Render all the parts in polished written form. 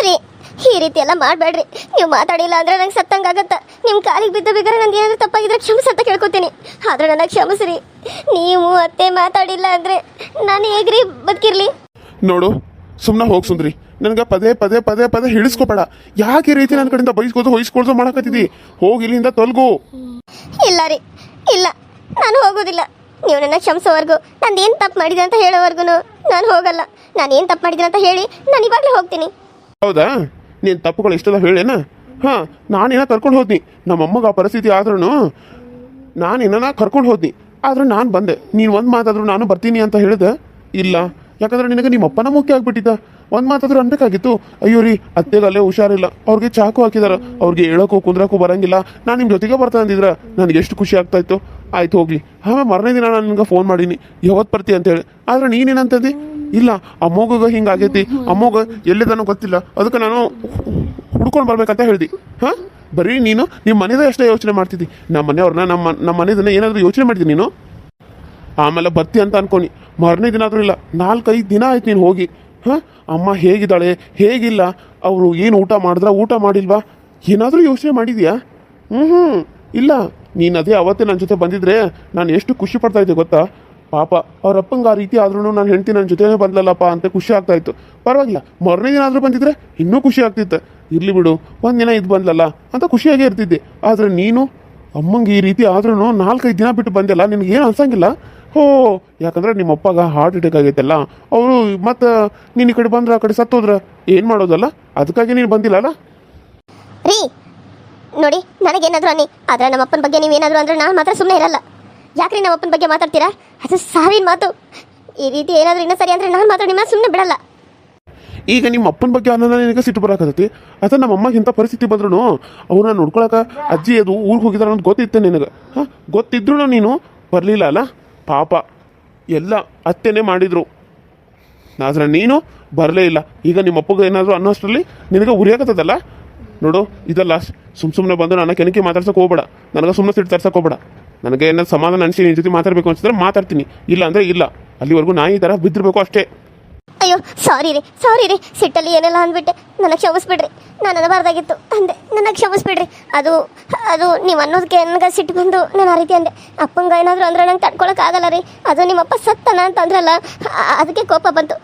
ರೀ ಈ ರೀತಿ ಎಲ್ಲ ಮಾಡಬೇಡ್ರಿ. ನೀವು ಮಾತಾಡಿಲ್ಲ ಅಂದ್ರೆ ನಂಗೆ ಸತ್ತಂಗಾಗತ್ತ. ನಿಮ್ಮ ಕಾಲಿಗೆ ಬಿದ್ದ ಬೇಕಾದ್ರೆ ನಂಗೆ ಏನಾದರೂ ತಪ್ಪಾಗಿದ್ರೆ ಕ್ಷಮಿಸಂತ ಕೇಳ್ಕೊತೀನಿ. ಆದ್ರೆ ನನಗೆ ಕ್ಷಮಿಸ್ರಿ. ನೀವು ಅತ್ತೆ ಮಾತಾಡಿಲ್ಲ ಅಂದ್ರೆ ನಾನು ಹೇಗ್ರಿ ಬದುಕಿರ್ಲಿ? ನೋಡು, ಸುಮ್ಮನೆ ಹೋಗಿ ಸುಂದ್ರಿ. ನನಗೆ ಪದೇ ಪದೇ ಪದೇ ಪದೇ ಹಿಡಿಸ್ಕೋಬೇಡ. ಯಾಕೆ ಈ ರೀತಿ ನನ್ನ ಕಡೆಯಿಂದ ಹೊಯ್ಸ್ಕೊಳ್ಸೋ ಮಾಡಕತ್ತಿದ್ದಿ? ಹೋಗಿ ಇಲ್ಲಿಂದ ತೊಲಗು. ಇಲ್ಲ ರೀ, ಇಲ್ಲ, ನಾನು ಹೋಗೋದಿಲ್ಲ. ನೀವು ನನ್ನ ಕ್ಷಮಿಸೋವರೆಗೂ ನಂದೇನು ತಪ್ಪು ಮಾಡಿದೆ ಅಂತ ಹೇಳೋವರೆಗೂ ನಾನು ಹೋಗಲ್ಲ. ನಾನೇನು ತಪ್ಪು ಮಾಡಿದ್ದೀನಿ ಅಂತ ಹೇಳಿ ನಾನು ಇವಾಗಲೇ ಹೋಗ್ತೀನಿ. ಹೌದಾ? ನೀನು ತಪ್ಪುಗಳು ಇಷ್ಟೆಲ್ಲ ಹೇಳೇನ? ಹಾಂ, ನಾನೇನ ಕರ್ಕೊಂಡು ಹೋದ್ನಿ. ನಮ್ಮಮ್ಮಗೆ ಆ ಪರಿಸ್ಥಿತಿ ಆದ್ರೂ ನಾನೇನ ಕರ್ಕೊಂಡು ಹೋದ್ನಿ. ಆದ್ರೆ ನಾನು ಬಂದೆ. ನೀನು ಒಂದು ಮಾತಾದ್ರೂ ನಾನು ಬರ್ತೀನಿ ಅಂತ ಹೇಳಿದೆ ಇಲ್ಲ. ಯಾಕಂದ್ರೆ ನಿನಗೆ ನಿಮ್ಮ ಅಪ್ಪನ ಮುಖ್ಯ ಆಗ್ಬಿಟ್ಟಿದ್ದ. ಒಂದು ಮಾತಾದ್ರೂ ಅನ್ಬೇಕಾಗಿತ್ತು. ಅಯ್ಯೋ ರೀ, ಅತ್ತೆಗೆ ಅಲ್ಲೇ ಹುಷಾರಿಲ್ಲ, ಅವ್ರಿಗೆ ಚಾಕು ಹಾಕಿದಾರ, ಅವ್ರಿಗೆ ಹೇಳೋಕ್ಕೂ ಕುಂದ್ರಕ್ಕೂ ಬರಂಗಿಲ್ಲ, ನಾನು ನಿಮ್ಮ ಜೊತೆಗೆ ಬರ್ತಾ ಅಂದಿದ್ರ ನನಗೆ ಎಷ್ಟು ಖುಷಿ ಆಗ್ತಾ ಇತ್ತು. ಆಯ್ತು ಹೋಗ್ಲಿ. ಆಮೇಲೆ ಮರನೇ ದಿನ ನಾನು ನಿನ್ಗೆ ಫೋನ್ ಮಾಡೀನಿ, ಯಾವತ್ತು ಬರ್ತಿ ಅಂತೇಳಿ. ಆದ್ರೆ ನೀನೇನಂತಂದಿ? ಇಲ್ಲ, ಅಮ್ಮೋಗ ಹಿಂಗಾಗೈತಿ, ಅಮ್ಮೋಗ ಎಲ್ಲಿದ್ದಾನೋ ಗೊತ್ತಿಲ್ಲ, ಅದಕ್ಕೆ ನಾನು ಹುಡ್ಕೊಂಡು ಬರ್ಬೇಕಂತ ಹೇಳ್ದಿ. ಹಾಂ, ಬರೀ ನೀನು ನಿಮ್ಮ ಮನೆದ ಎಷ್ಟೇ ಯೋಚನೆ ಮಾಡ್ತಿದ್ದಿ. ನಮ್ಮ ಮನೆಯವ್ರನ್ನ ನಮ್ಮ ಮನೆದನ್ನ ಏನಾದರೂ ಯೋಚನೆ ಮಾಡ್ತೀನಿ ನೀನು. ಆಮೇಲೆ ಬರ್ತಿ ಅಂತ ಅನ್ಕೊನಿ. ಮರನೇ ದಿನ ಆದರೂ ಇಲ್ಲ, 4-5 ದಿನ ಆಯ್ತು ನೀನು ಹೋಗಿ. ಹಾಂ, ಅಮ್ಮ ಹೇಗಿದ್ದಾಳೆ, ಹೇಗಿಲ್ಲ, ಅವರು ಏನು ಊಟ ಮಾಡಿದ್ರ, ಊಟ ಮಾಡಿಲ್ವಾ, ಏನಾದರೂ ಯೋಚನೆ ಮಾಡಿದ್ಯಾ? ಇಲ್ಲ. ನೀನು ಅದೇ ಅವತ್ತೇ ನನ್ನ ಜೊತೆ ಬಂದಿದ್ರೆ ನಾನು ಎಷ್ಟು ಖುಷಿ ಪಡ್ತಾ ಇದ್ದೆ ಗೊತ್ತಾ? ಪಾಪ ಅವ್ರ ಅಪ್ಪಂಗೆ ಆ ರೀತಿ ಆದ್ರೂ ನಾನು ಹೆಂಡ್ತಿ ನನ್ನ ಜೊತೆನೇ ಬಂದಲ್ಲಪ್ಪ ಅಂತ ಖುಷಿ ಆಗ್ತಾ ಇತ್ತು. ಪರವಾಗಿಲ್ಲ, ಮರನೇ ದಿನ ಆದರೂ ಬಂದಿದ್ರೆ ಇನ್ನೂ ಖುಷಿ ಆಗ್ತಿತ್ತು. ಇರ್ಲಿ ಬಿಡು, ಒಂದಿನ ಇದು ಬಂದಲ್ಲ ಅಂತ ಖುಷಿಯಾಗೇ ಇರ್ತಿದ್ದೆ. ಆದರೆ ನೀನು ಅಮ್ಮಂಗೆ ಈ ರೀತಿ ಆದ್ರೂ 4-5 ದಿನ ಬಿಟ್ಟು ಬಂದಿಲ್ಲ, ನಿನಗೇನು ಅನ್ಸಂಗಿಲ್ಲ? ಹೋ, ಯಾಕಂದ್ರೆ ನಿಮ್ಮ ಅಪ್ಪಗ ಹಾರ್ಟ್ ಅಟ್ಯಾಕ್ ಆಗೈತಲ್ಲ, ಅವರು ಮತ್ತು ನೀನು ಈ ಕಡೆ ಬಂದ್ರೆ ಆ ಕಡೆ ಸತ್ತೋದ್ರ ಏನು ಮಾಡೋದಲ್ಲ, ಅದಕ್ಕಾಗಿ ನೀನು ಬಂದಿಲ್ಲ ಅಲ್ಲ? ರೀ ನೋಡಿ, ನನಗೇನಾದರೂ ಅನ್ನಿ, ಆದರೆ ನಮ್ಮಪ್ಪನ ಬಗ್ಗೆ ನೀವೇನಾದರೂ ಅಂದ್ರೆ ನಾನು ಮಾತ್ರ ಸುಮ್ಮನೆ ಇರಲ್ಲ. ಯಾಕ್ರಿ ನಮ್ಮಪ್ಪನ ಬಗ್ಗೆ ಮಾತಾಡ್ತೀರಾ? ಅದು ಸಾವಿನ ಮಾತು. ಈ ರೀತಿ ಏನಾದರೂ ಇನ್ನೂ ಸರಿ ಅಂದರೆ ನಾನು ಮಾತ್ರ ನಿಮ್ಮ ಸುಮ್ಮನೆ ಬಿಡಲ್ಲ. ಈಗ ನಿಮ್ಮ ಅಪ್ಪನ ಬಗ್ಗೆ ಅನ್ನೋಣ ನಿನಗೆ ಸಿಟ್ಟು ಬರಾಕತ್ತೈತಿ. ಅಥವಾ ನಮ್ಮ ಅಮ್ಮಗೆ ಇಂಥ ಪರಿಸ್ಥಿತಿ ಬಂದ್ರೂ ಅವ್ರನ್ನ ನೋಡ್ಕೊಳಕ್ಕೆ ಅಜ್ಜಿ ಅದು ಊರಿಗೆ ಹೋಗಿದಾರ ಅಂತ ಗೊತ್ತಿತ್ತೆ ನಿನಗೆ. ಹಾಂ, ಗೊತ್ತಿದ್ರು ನೀನು ಬರಲಿಲ್ಲ ಅಲ್ಲ? ಪಾಪ, ಎಲ್ಲ ಅತ್ತೆನೇ ಮಾಡಿದ್ರು, ಆದ್ರೆ ನೀನು ಬರಲೇ ಇಲ್ಲ. ಈಗ ನಿಮ್ಮ ಅಪ್ಪಗೆ ಏನಾದರೂ ಅನ್ನೋಷ್ಟರಲ್ಲಿ ನಿನಗೆ ಉರಿಯಾಕತ್ತದಲ್ಲ. ನೋಡು, ಇದಲ್ಲ ಸುಮ್ಮನೆ ಬಂದು ನನ್ನ ಕೆನಕಿ ಮಾತಾಡ್ಸೋಕೆ ಹೋಗ್ಬೇಡ. ನನಗೆ ಸುಮ್ಮನೆ ಸಿಟ್ಟು ತರ್ಸಕ್ಕೆ ಹೋಗ್ಬೇಡ. ನನಗೆ ಏನಾದ್ರು ಸಮಾಧಾನ ಅನಿಸಿ ನಿನ್ನ ಜೊತೆ ಮಾತಾಡಬೇಕು ಅನ್ಸಿದ್ರೆ ಮಾತಾಡ್ತೀನಿ, ಇಲ್ಲ ಅಂದರೆ ಇಲ್ಲ. ಅಲ್ಲಿವರೆಗೂ ನಾಯಿ ಥರ ಬಿದ್ದಿರಬೇಕು ಅಷ್ಟೇ. ಅಯ್ಯೋ, ಸಾರಿ ರೀ, ಸಿಟ್ಟಲ್ಲಿ ಏನೆಲ್ಲ ಅಂದ್ಬಿಟ್ಟೆ. ನನಗೆ ಕ್ಷಮಿಸ್ಬಿಡ್ರಿ. ನಾನು ಅನ್ನಬಾರ್ದಾಗಿತ್ತು ಅಂದೆ, ನನಗೆ ಕ್ಷಮಿಸ್ಬಿಡ್ರಿ. ಅದು ನೀವು ಅನ್ನೋದಕ್ಕೆ ನನಗೆ ಸಿಟ್ಟು ಬಂದು ನಾನು ಆ ರೀತಿ ಅಂದೆ. ಅಪ್ಪಂಗೆ ಏನಾದರೂ ಅಂದ್ರೆ ನಂಗೆ ತಡ್ಕೊಳಕ್ಕಾಗಲ್ಲ ರೀ. ಅದು ನಿಮ್ಮಪ್ಪ ಸತ್ತನ ಅಂತ ಅಂದ್ರಲ್ಲ, ಅದಕ್ಕೆ ಕೋಪ ಬಂತು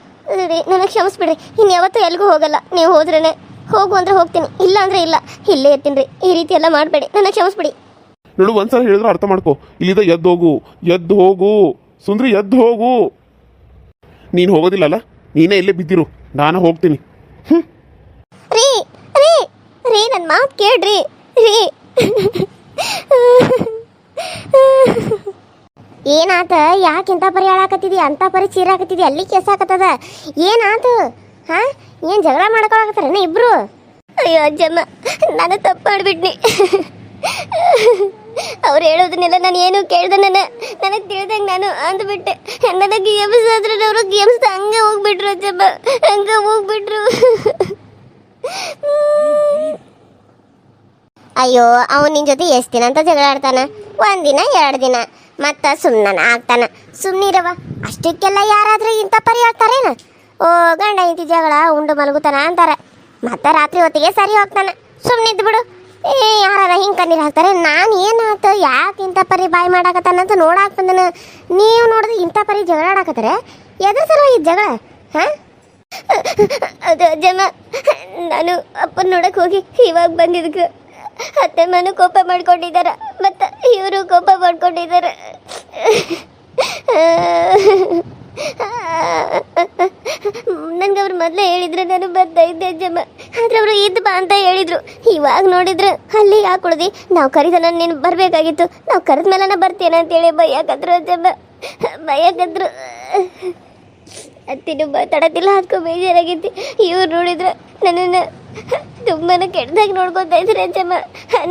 ರೀ. ನನಗೆ ಕ್ಷಮಿಸ್ಬಿಡ್ರಿ. ಇನ್ನು ಯಾವತ್ತೂ ಎಲ್ಲಿಗೂ ಹೋಗಲ್ಲ. ನೀವು ಹೋದ್ರೇ ಹೋಗು ಅಂದರೆ ಹೋಗ್ತೀನಿ, ಇಲ್ಲ ಅಂದರೆ ಇಲ್ಲ, ಇಲ್ಲೇ ಇರ್ತೀನಿ ರೀ. ಈ ರೀತಿ ಎಲ್ಲ ಮಾಡಬೇಡಿ, ನನಗೆ ಕ್ಷಮಿಸ್ಬಿಡಿ. ನೋಡು, ಒಂದ್ಸಲ ಹೇಳಿದ್ರೆ ಅರ್ಥ ಮಾಡ್ಕೊ. ಇಲ್ಲಿಂದ ಎದ್ದು ಹೋಗು ಸುಂದ್ರಿ, ಎದ್ದು ಹೋಗು. ನೀನು ಹೋಗೋದಿಲ್ಲಲ್ಲ, ನೀನೇ ಇಲ್ಲೇ ಬಿದ್ದಿರು, ನಾನು ಹೋಗ್ತೀನಿ. ರೀ ರೀ ರೀ ನನ್ನ ಮಾತು ಕೇಳ್ರಿ ರೀ. ಏನಾತ? ಯಾಕಿಂತ ಪರಿ ಹಾಳಾಕತ್ತಿದಿ, ಅಂತ ಪರಿ ಚೀರಾಕತ್ತಿದಿ, ಅಲ್ಲಿ ಕೆಸಾಕತ್ತದ, ಏನಾತು? ಹಾಂ, ಏನು ಜಗಳ ಮಾಡ್ಕೊಳಕತ್ತಾರೇನ ಇಬ್ರು? ಅಯ್ಯೋ ಅಜ್ಜಮ್ಮ, ನಾನು ತಪ್ಪು ಮಾಡಿಬಿಟ್ನಿ. ಅವ್ರು ಹೇಳೋದನ್ನೆಲ್ಲ ನಾನು ಏನು ಕೇಳ್ದೆ. ನನಗೆ ತಿಳಿದಂಗೆ ನಾನು ಅಂದ್ಬಿಟ್ಟೆ. ನನಗೆ ಎಬ್ಸಾದ್ರೆ ಅವರು ಎಬ್ಸ್ದ ಹಂಗೆ ಹೋಗ್ಬಿಟ್ರು ಅಜ್ಜಮ್ಮ, ಹಂಗೆ ಹೋಗ್ಬಿಟ್ರು. ಅಯ್ಯೋ, ಅವನು ನಿನ್ನ ಜೊತೆ ಎಷ್ಟು ದಿನ ಅಂತ ಜಗಳ ಆಡ್ತಾನ? 1 ದಿನ 2 ದಿನ, ಮತ್ತು ಸುಮ್ಮನೆ ಆಗ್ತಾನ. ಸುಮ್ಮನಿರವ, ಅಷ್ಟಕ್ಕೆಲ್ಲ ಯಾರಾದರೂ ಇಂಥ ಪರಿ ಹೇಳ್ತಾರೇನು? ಓ, ಗಂಡ ಇಂತಿ ಜಗಳ ಉಂಡು ಮಲಗುತ್ತಾನ ಅಂತಾರೆ, ಮತ್ತೆ ರಾತ್ರಿ ಹೊತ್ತಿಗೆ ಸರಿ ಹೋಗ್ತಾನೆ. ಸುಮ್ಮನಿದ್ದು ಬಿಡು. ಯಾರ ಹಿಂಗೆ ಕಣ್ಣೀರು ಹಾಕ್ತಾರೆ? ನಾನು ಏನಾಯ್ತು, ಯಾಕೆ ಇಂಥ ಪರಿ ಬಾಯಿ ಮಾಡಾಕತ್ತಾನಂತ ನೋಡಾಕ್ ಬಂದನು. ನೀವು ನೋಡಿದ್ರೆ ಇಂಥ ಪರಿ ಜಗಳ ಆಡಾಕತ್ತಾರೆ. ಎದ್ರ ಸಲ ಈ ಜಗಳ? ಹಾಂ, ಅದು ಅಜ್ಜಮ್ಮ, ನಾನು ಅಪ್ಪನ ನೋಡಕ್ಕೆ ಹೋಗಿ ಇವಾಗ ಬಂದಿದ್ದಕ್ಕೆ ಅತ್ತೆ ಮನೆ ಕೋಪ ಮಾಡ್ಕೊಂಡಿದ್ದಾರೆ, ಮತ್ತು ಇವರು ಕೋಪ ಮಾಡ್ಕೊಂಡಿದ್ದಾರೆ. ನನಗೆ ಅವ್ರು ಮೊದಲೇ ಹೇಳಿದ್ರು, ನಾನು ಬರ್ತಾ ಇದ್ದೆ ಅಜ್ಜಮ್ಮ. ಆದರೆ ಅವರು ಇದ್ದು ಬಾ ಅಂತ ಹೇಳಿದರು. ಇವಾಗ ನೋಡಿದ್ರು ಅಲ್ಲಿ ಹಾಕೊಳ್ದು, ನಾವು ಕರೀದ ನೀನು ಬರಬೇಕಾಗಿತ್ತು, ನಾವು ಕರೆದ ಮೇಲೆ ನಾನು ಬರ್ತೇನೆ ಅಂತೇಳಿ ಬೈಯಾಕದ್ರು ಅಜ್ಜಮ್ಮ, ಬೈಯಾಕದ್ರು. ಅತ್ತಿನೂ ಮಾತಾಡೋದಿಲ್ಲ, ಅದಕ್ಕೂ ಬೇಜಾರಾಗೈತಿ. ಇವ್ರು ನೋಡಿದ್ರು ನನ್ನನ್ನು ತುಂಬಾ ಕೆಟ್ಟದಾಗಿ ನೋಡ್ಕೊತಾ ಇದ್ರು ಅಜ್ಜಮ್ಮ.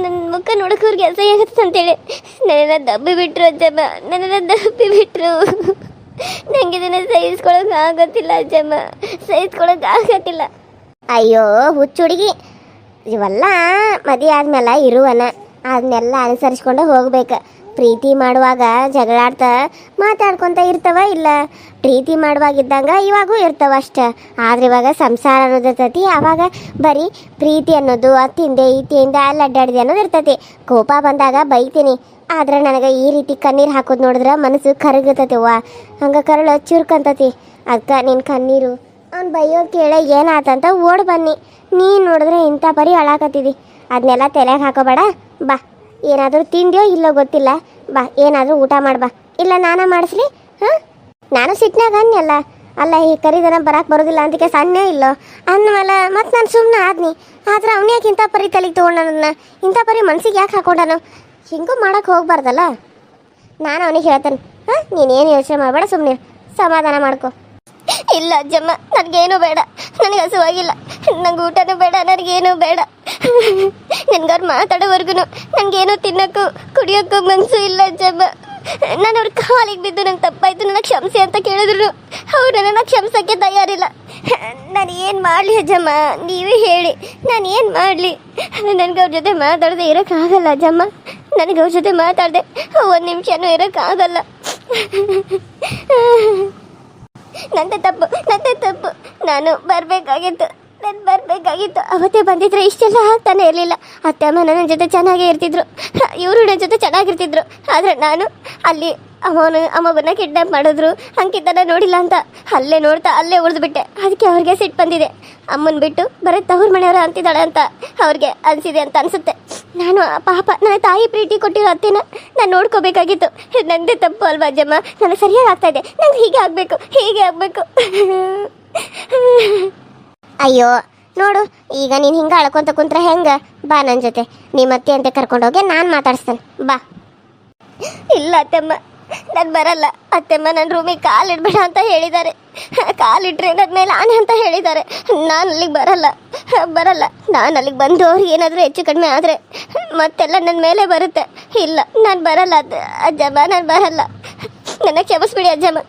ನನ್ನ ಮುಖ ನೋಡೋಕೆ ಅವ್ರಿಗೆ ಅಸಹ್ಯ ಆಗುತ್ತೆ ಅಂತೇಳಿ ನನ್ನನ್ನು ದಬ್ಬಿ ಬಿಟ್ರು ಅಜ್ಜಮ್ಮ, ನನ್ನನ್ನು ದಬ್ಬಿ ಬಿಟ್ಟರು. ನನಗೆ ಇದನ್ನು ಸಹಿಸ್ಕೊಳಕ್ಕೆ ಆಗೋತ್ತಿಲ್ಲ ಅಜ್ಜಮ್ಮ, ಸಹಿಸ್ಕೊಳಕ್ಕೆ ಆಗೋತ್ತಿಲ್ಲ. ಅಯ್ಯೋ ಹುಚ್ಚು ಹುಡುಗಿ, ಇವೆಲ್ಲ ಮದುವೆ ಆದ್ಮೇಲೆ ಇರುವನ ಅದನ್ನೆಲ್ಲ ಅನುಸರಿಸ್ಕೊಂಡು ಹೋಗ್ಬೇಕು. ಪ್ರೀತಿ ಮಾಡುವಾಗ ಜಗಳಾಡ್ತಾ ಮಾತಾಡ್ಕೊತ ಇರ್ತವ ಇಲ್ಲ ಪ್ರೀತಿ ಮಾಡುವಾಗಿದ್ದಂಗ ಇವಾಗೂ ಇರ್ತವ ಅಷ್ಟ. ಆದ್ರೆ ಇವಾಗ ಸಂಸಾರ ಅನ್ನೋದು ಇರ್ತೈತಿ, ಆವಾಗ ಬರೀ ಪ್ರೀತಿ ಅನ್ನೋದು ಅತ್ತಿಂದೆ ಈತಿಯಿಂದ ಅಲ್ಲಿ ಅಡ್ಡಾಡಿದೆ ಅನ್ನೋದು ಇರ್ತೈತಿ. ಕೋಪ ಬಂದಾಗ ಬೈತೀನಿ, ಆದ್ರೆ ನನಗೆ ಈ ರೀತಿ ಕಣ್ಣೀರು ಹಾಕೋದು ನೋಡಿದ್ರೆ ಮನಸ್ಸು ಕರಗತೈತಿ ಅವ್ವ, ಹಂಗೆ ಕರಳು ಚುರುಕಂತತಿ. ಅದಕ್ಕೆ ನಿನ್ನ ಕಣ್ಣೀರು ಅವ್ನು ಬೈಯೋದು ಕೇಳೆ ಏನಾತಂತ ಓಡ್ ಬನ್ನಿ. ನೀನು ನೋಡಿದ್ರೆ ಇಂಥ ಪರಿ ಅಳಾಕತ್ತಿದಿ, ಅದನ್ನೆಲ್ಲ ತಲೆಗೆ ಹಾಕೋಬೇಡ. ಬಾ, ಏನಾದರೂ ತಿಂದ್ಯೋ ಇಲ್ಲೋ ಗೊತ್ತಿಲ್ಲ, ಬಾ ಏನಾದರೂ ಊಟ ಮಾಡ್ಬಾ, ಇಲ್ಲ ನಾನ ಮಾಡಿಸ್ಲಿ. ಹಾಂ, ನಾನು ಸಿಟ್ನಾಗ ಅನ್ನಲ್ಲ, ಅಲ್ಲ ಈ ಕರಿದನ ಬರಕ್ಕೆ ಬರೋದಿಲ್ಲ ಅಂತಕ್ಕೆ ಸಣ್ಣ ಇಲ್ಲೋ ಅಂದಮೇಲೆ ಮತ್ತು ನಾನು ಸುಮ್ಮನೆ ಆದ್ನಿ. ಆದ್ರೆ ಅವ್ನು ಯಾಕೆ ಇಂಥ ಪರಿ ತಲೆಗೆ ತೊಗೊಂಡ, ನನ್ನ ಇಂಥ ಪರಿ ಮನ್ಸಿಗೆ ಯಾಕೆ ಹಾಕೊಂಡನು? ಹಿಂಗೂ ಮಾಡೋಕೆ ಹೋಗ್ಬಾರ್ದಲ್ಲ. ನಾನು ಅವನಿಗೆ ಹೇಳ್ತೇನೆ, ಹಾಂ ನೀನೇನು ಯೋಚನೆ ಮಾಡಬೇಡ, ಸುಮ್ಮನೆ ಸಮಾಧಾನ ಮಾಡ್ಕೊ. ಇಲ್ಲ ಅಜ್ಜಮ್ಮ, ನನಗೇನು ಬೇಡ, ನನಗೆ ಹಸುವಾಗಿಲ್ಲ, ನಂಗೆ ಊಟನೂ ಬೇಡ, ನನಗೇನು ಬೇಡ. ನನ್ಗವ್ರು ಮಾತಾಡೋವರೆಗೂ ನನಗೇನು ತಿನ್ನೋಕ್ಕೂ ಕುಡಿಯೋಕ್ಕೂ ಮನಸ್ಸು ಇಲ್ಲ ಅಜ್ಜಮ್ಮ. ನಾನು ಅವ್ರ ಕಾಲಿಗೆ ಬಿದ್ದು ನಂಗೆ ತಪ್ಪಾಯ್ತು, ನನಗೆ ಕ್ಷಮಿಸಿ ಅಂತ ಕೇಳಿದ್ರು ಅವ್ರು ನನ್ನ ಕ್ಷಮಿಸೋಕ್ಕೆ ತಯಾರಿಲ್ಲ. ನಾನು ಏನು ಮಾಡಲಿ ಅಜ್ಜಮ್ಮ, ನೀವೇ ಹೇಳಿ, ನಾನು ಏನು ಮಾಡಲಿ? ನನಗೆ ಅವ್ರ ಜೊತೆ ಮಾತಾಡದೆ ಇರೋಕ್ಕಾಗಲ್ಲ ಅಜ್ಜಮ್ಮ, ನನಗೆ ಅವ್ರ ಜೊತೆ ಮಾತಾಡದೆ ಒಂದು ನಿಮಿಷನೂ ಇರೋಕ್ಕಾಗಲ್ಲ. ನಂದೇ ತಪ್ಪು, ನಾನು ಬರಬೇಕಾಗಿತ್ತು, ಅವತ್ತೇ ಬಂದಿದ್ರೆ ಇಷ್ಟೆಲ್ಲ ಆಗ್ತಾನೆ ಇರಲಿಲ್ಲ. ಅತ್ತಮ್ಮ ನನ್ನ ಜೊತೆ ಚೆನ್ನಾಗೇ ಇರ್ತಿದ್ರು, ಇವರು ನನ್ನ ಜೊತೆ ಚೆನ್ನಾಗಿರ್ತಿದ್ರು. ಆದರೆ ನಾನು ಅಲ್ಲಿ ಅಮ್ಮನ ಕಿಡ್ನಾಪ್ ಮಾಡಿದ್ರು, ಅಂಕಿತನ ನೋಡಿಲ್ಲ ಅಂತ ಅಲ್ಲೇ ನೋಡ್ತಾ ಅಲ್ಲೇ ಉಳಿದ್ಬಿಟ್ಟೆ. ಅದಕ್ಕೆ ಅವ್ರಿಗೆ ಸಿಟ್ಟು ಬಂದಿದೆ. ಅಮ್ಮನ ಬಿಟ್ಟು ಬರೀ ತವ್ರ ಮನೆಯವರು ಅಂತಿದ್ದಾಳೆ ಅಂತ ಅವ್ರಿಗೆ ಅನಿಸಿದೆ ಅಂತ ಅನಿಸುತ್ತೆ. ನಾನು ಪಾಪ ನನ್ನ ತಾಯಿ ಪ್ರೀತಿ ಕೊಟ್ಟಿರೋ ಅತ್ತೆನ ನಾನು ನೋಡ್ಕೋಬೇಕಾಗಿತ್ತು. ನಂದೇ ತಪ್ಪು ಅಲ್ವಾ ಅಜ್ಜಮ್ಮ? ನನಗೆ ಸರಿಯಾಗಿ ಆಗ್ತಾ ಇದೆ, ನಂಗೆ ಹೀಗೆ ಆಗಬೇಕು. ಅಯ್ಯೋ ನೋಡು, ಈಗ ನೀನು ಹಿಂಗೆ ಅಳ್ಕೊಂತ ಕುಂತ್ರೆ ಹೆಂಗೆ? ಬಾ ನನ್ನ ಜೊತೆ, ನಿಮ್ಮ ಅತ್ತೆ ಅಂತ ಕರ್ಕೊಂಡೋಗಿ ನಾನು ಮಾತಾಡಿಸ್ತೇನೆ, ಬಾ. ಇಲ್ಲ ಅತ್ತಮ್ಮ, ನಾನು ಬರಲ್ಲ ಅತ್ತೆಮ್ಮ, ನನ್ನ ರೂಮಿಗೆ ಕಾಲಿಡ್ಬೇಡ ಅಂತ ಹೇಳಿದ್ದಾರೆ. ಕಾಲಿಟ್ರೆ ನನ್ನ ಮೇಲೆ ಆನೆ ಅಂತ ಹೇಳಿದ್ದಾರೆ. ನಾನು ಅಲ್ಲಿಗೆ ಬರಲ್ಲ. ನಾನು ಅಲ್ಲಿಗೆ ಬಂದು ಅವ್ರಿಗೆ ಏನಾದರೂ ಹೆಚ್ಚು ಕಡಿಮೆ ಆದರೆ ಮತ್ತೆಲ್ಲ ನನ್ನ ಮೇಲೆ ಬರುತ್ತೆ. ಇಲ್ಲ, ನಾನು ಬರಲ್ಲ ಅಜ್ಜಮ್ಮ, ನಾನು ಬರಲ್ಲ. ನನ್ನ ಕ್ಷಮಿಸ್ಬಿಡಿ ಅಜ್ಜಮ್ಮ.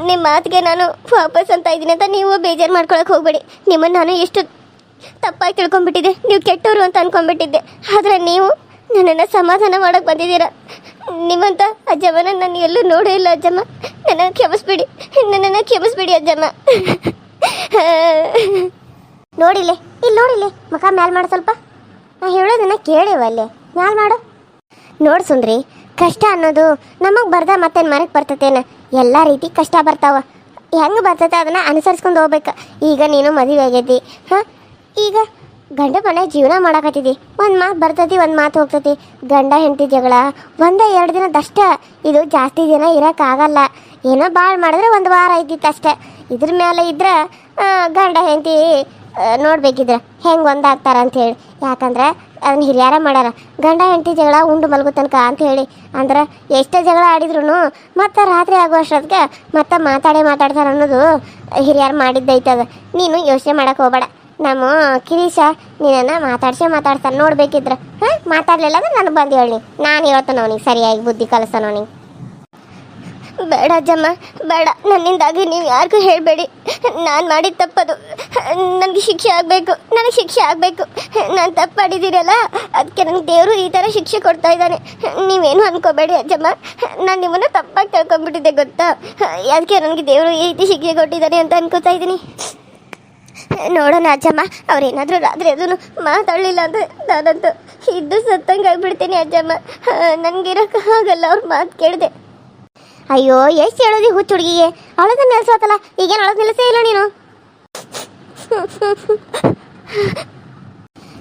ನಿಮ್ಮ ಮಾತಿಗೆ ನಾನು ವಾಪಸ್ ಅಂತ ಇದ್ದೀನಿ ಅಂತ ನೀವು ಬೇಜಾರು ಮಾಡ್ಕೊಳಕ್ಕೆ ಹೋಗ್ಬೇಡಿ. ನಿಮ್ಮನ್ನು ನಾನು ಎಷ್ಟು ತಪ್ಪಾಗಿ ತಿಳ್ಕೊಂಡ್ಬಿಟ್ಟಿದ್ದೆ, ನೀವು ಕೆಟ್ಟವರು ಅಂತ ಅಂದ್ಕೊಂಡ್ಬಿಟ್ಟಿದ್ದೆ. ಆದರೆ ನೀವು ನನ್ನನ್ನು ಸಮಾಧಾನ ಮಾಡೋಕ್ಕೆ ಬಂದಿದ್ದೀರ. ನಿಮ್ಮಂತ ಅಜ್ಜಮ್ಮನ ನಾನು ಎಲ್ಲೂ ನೋಡೇ ಇಲ್ಲ ಅಜ್ಜಮ್ಮ. ನನ್ನನ್ನು ಕ್ಷಮಿಸ್ಬಿಡಿ ಅಜ್ಜಮ್ಮ. ನೋಡಿಲೆ, ಮುಖ ಮ್ಯಾಲ್ ಮಾಡು ಸ್ವಲ್ಪ. ನಾ ಹೇಳೋದನ್ನ ಕೇಳಿವಲ್ಲೇ, ಮ್ಯಾಲ್ ಮಾಡು. ನೋಡು ಸುಂದ್ರಿ, ಕಷ್ಟ ಅನ್ನೋದು ನಮಗೆ ಬರ್ದ ಮತ್ತೇನು ಮರಕ್ಕೆ ಬರ್ತತೇನ? ಎಲ್ಲ ರೀತಿ ಕಷ್ಟ ಬರ್ತಾವ, ಹೆಂಗೆ ಬರ್ತೈತೆ ಅದನ್ನು ಅನುಸರಿಸ್ಕೊಂಡು ಹೋಗ್ಬೇಕು. ಈಗ ನೀನು ಮದುವೆ ಆಗೈತಿ, ಹಾಂ, ಈಗ ಗಂಡ ಮನೆ ಜೀವನ ಮಾಡಕತ್ತಿದ್ದಿ. ಒಂದು ಮಾತು ಬರ್ತೈತಿ, ಒಂದು ಮಾತು ಹೋಗ್ತೈತಿ. ಗಂಡ ಹೆಂಡತಿ ಜಗಳ 1-2 ದಿನದಷ್ಟ, ಇದು ಜಾಸ್ತಿ ದಿನ ಇರೋಕ್ಕಾಗಲ್ಲ. ಏನೋ ಭಾಳ ಮಾಡಿದ್ರೆ 1 ವಾರ ಇದ್ದಿತ್ತು ಅಷ್ಟೇ. ಇದ್ರ ಮೇಲೆ ಇದ್ರೆ ಗಂಡ ಹೆಂಡತಿ ನೋಡ್ಬೇಕಿದ್ರೆ ಹೆಂಗೆ ಒಂದಾಗ್ತಾರ ಅಂಥೇಳಿ. ಯಾಕಂದ್ರೆ ಅದನ್ನ ಹಿರಿಯಾರ ಮಾಡ್ಯಾರ, ಗಂಡ ಹೆಂಡತಿ ಜಗಳ ಉಂಡು ಮಲಗೋ ತನಕ ಅಂಥೇಳಿ. ಅಂದ್ರೆ ಎಷ್ಟೇ ಜಗಳ ಆಡಿದ್ರು ಮತ್ತು ರಾತ್ರಿ ಆಗೋ ಅಷ್ಟೊತ್ತಿಗೆ ಮತ್ತೆ ಮಾತಾಡ್ತಾರೆ ಅನ್ನೋದು ಹಿರಿಯರು ಮಾಡಿದ್ದೈತದ. ನೀನು ಯೋಚನೆ ಮಾಡೋಕೆ ಹೋಗಬೇಡ. ನಮ್ಮ ಕಿರೀಶ ನೀನನ್ನು ಮಾತಾಡ್ತಾನೆ ನೋಡ್ಬೇಕಿದ್ರೆ. ಹಾಂ, ಮಾತಾಡಲಿಲ್ಲ ಅಂದ್ರೆ ನನಗೆ ಬಂದು ಹೇಳಿ, ನಾನು ಹೇಳ್ತಾನೆ ಅವನಿಗೆ ಸರಿಯಾಗಿ ಬುದ್ಧಿ ಕಲಿಸ್ತಾನೆ ಅವನಿಗೆ. ಬೇಡ ಅಜ್ಜಮ್ಮ, ಬೇಡ, ನನ್ನಿಂದಾಗಿ ನೀವು ಯಾರಿಗೂ ಹೇಳಬೇಡಿ. ನಾನು ಮಾಡಿದ ತಪ್ಪದು, ನನಗೆ ಶಿಕ್ಷೆ ಆಗಬೇಕು. ನಾನು ತಪ್ಪು ಮಾಡಿದ್ದೀರಲ್ಲ, ಅದಕ್ಕೆ ನನಗೆ ದೇವರು ಈ ಥರ ಶಿಕ್ಷೆ ಕೊಡ್ತಾ ಇದ್ದಾನೆ. ನೀವೇನು ಅಂದ್ಕೋಬೇಡಿ ಅಜ್ಜಮ್ಮ, ನಾನು ನಿಮ್ಮನ್ನು ತಪ್ಪಾಗಿ ತಿಳ್ಕೊಂಡ್ಬಿಟ್ಟಿದ್ದೆ ಗೊತ್ತಾ? ಅದಕ್ಕೆ ನನಗೆ ದೇವರು ಈ ರೀತಿ ಶಿಕ್ಷೆ ಕೊಟ್ಟಿದ್ದಾನೆ ಅಂತ ಅನ್ಕೋತಾ ಇದ್ದೀನಿ. ನೋಡೋಣ ಅಜ್ಜಮ್ಮ, ಅವ್ರೇನಾದರೂ ರಾತ್ರಿ ಅದನ್ನು ಮಾತಾಡಲಿಲ್ಲ ಅಂದರೆ ನಾನಂತೂ ಇದ್ದು ಸತ್ತಂಗೆ ಆಗ್ಬಿಡ್ತೀನಿ ಅಜ್ಜಮ್ಮ. ನನಗಿರೋಕ್ಕಾಗಲ್ಲ ಅವ್ರ ಮಾತು ಕೇಳಿದೆ. ಅಯ್ಯೋ, ಎಷ್ಟು ಹೇಳೋದಿ ಹುಚ್ಚು ಹುಡುಗಿಗೆ, ಅವಳದ ನಿಲ್ಲಿಸೋತಲ್ಲ, ಈಗೇನು ಅವಳದ ನಿಲ್ಲಿಸೇ ಇಲ್ಲ ನೀನು.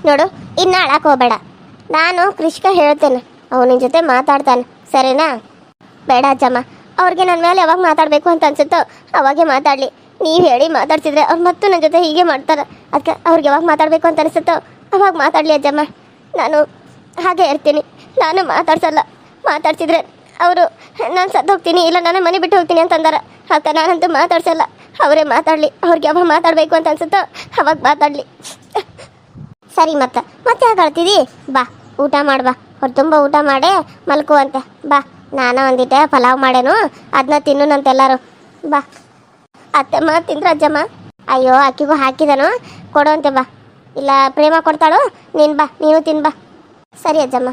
ನೋಡು, ಇನ್ನು ಅಳಕ್ಕೆ ಹೋಗಬೇಡ. ನಾನು ಕೃಷ್ಕ ಹೇಳ್ತೇನೆ, ಅವನ ಜೊತೆ ಮಾತಾಡ್ತಾನೆ, ಸರಿನಾ? ಬೇಡ ಅಜ್ಜಮ್ಮ, ಅವ್ರಿಗೆ ನನ್ನ ಮೇಲೆ ಯಾವಾಗ ಮಾತಾಡಬೇಕು ಅಂತ ಅನ್ಸುತ್ತೋ ಅವಾಗೆ ಮಾತಾಡಲಿ. ನೀವು ಹೇಳಿ ಮಾತಾಡ್ತಿದ್ರೆ ಅವ್ರು ಮತ್ತು ನನ್ನ ಜೊತೆ ಹೀಗೆ ಮಾಡ್ತಾರೆ. ಅದಕ್ಕೆ ಅವ್ರಿಗೆ ಯಾವಾಗ ಮಾತಾಡಬೇಕು ಅಂತ ಅನಿಸುತ್ತೋ ಅವಾಗ ಮಾತಾಡಲಿ ಅಜ್ಜಮ್ಮ. ನಾನು ಹಾಗೆ ಇರ್ತೀನಿ, ನಾನು ಮಾತಾಡ್ಸಿದ್ರೆ ಅವರು ನಾನು ಸತ್ತೋಗ್ತೀನಿ, ಇಲ್ಲ ನಾನು ಮನೆ ಬಿಟ್ಟು ಹೋಗ್ತೀನಿ ಅಂತಂದಾರೆ. ಅದಕ್ಕೆ ನಾನಂತೂ ಮಾತಾಡ್ಸಲ್ಲ. ಅವರೇ ಮಾತಾಡಲಿ, ಅವ್ರಿಗೆ ಯಾವಾಗ ಮಾತಾಡಬೇಕು ಅಂತ ಅನ್ಸುತ್ತೋ ಅವಾಗ ಮಾತಾಡಲಿ. ಸರಿ, ಮತ್ತೆ ಯಾಕೆ ಹೇಳ್ತಿದ್ದಿ? ಬಾ, ಊಟ ಮಾಡ್ಬಾ, ಹೊರ ತುಂಬ ಊಟ ಮಾಡೇ ಮಲ್ಕುವಂತೆ. ಬಾ, ನಾನು ಒಂದಿಟ್ಟೆ ಪಲಾವ್ ಮಾಡೇನು, ಅದನ್ನ ತಿನ್ನೋಣಂತೆಲ್ಲರೂ. ಬಾ. ಅತ್ತಮ್ಮ ತಿಂದ್ರ ಅಜ್ಜಮ್ಮ? ಅಯ್ಯೋ, ಅಕ್ಕಿಗೂ ಹಾಕಿದನು, ಕೊಡು ಅಂತೆ. ಬಾ, ಇಲ್ಲ ಪ್ರೇಮ ಕೊಡ್ತಾಳು, ನೀನು ಬಾ, ನೀನು ತಿನ್ಬಾ. ಸರಿ ಅಜ್ಜಮ್ಮ.